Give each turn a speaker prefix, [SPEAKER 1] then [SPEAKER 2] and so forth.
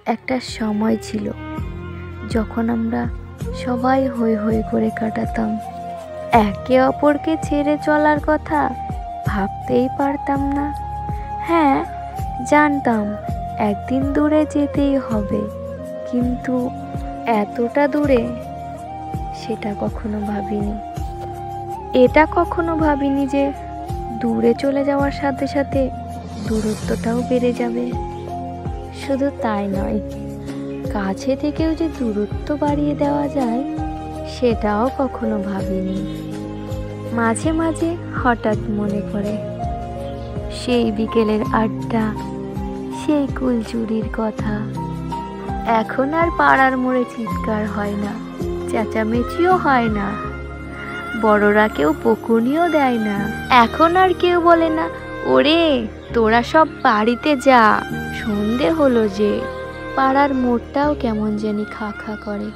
[SPEAKER 1] একটা সময় ছিল যখন আমরা সবাই হৈ হৈ করে কাটাতাম। একে অপরকে ছেড়ে চলার কথা ভাবতেই পারতাম না। হ্যাঁ, জানতাম একদিন দূরে যেতেই হবে, কিন্তু এতটা দূরে সেটা কখনো ভাবিনি। এটা কখনো ভাবিনি যে দূরে চলে যাওয়ার সাথে সাথে দূরত্বটাও বেড়ে যাবে। শুধু তাই নয়, কাছে থেকেও যে দূরত্ব বাড়িয়ে দেওয়া যায় সেটাও কখনো ভাবিনি। মাঝে মাঝে হঠাৎ মনে পড়ে সেই বিকেলের আড্ডা, সেই কুলচুরির কথা। এখন আর পাড়ার মোড়ে চিৎকার হয় না, চেঁচামেচিও হয় না, বড়রা কেউ বকুনিও দেয় না। এখন আর কেউ বলে না, ওরে তোরা সব বাড়িতে যা, সন্ধে হলো যে। পাড়ার মোড়টাও কেমন জানি খা খা করে।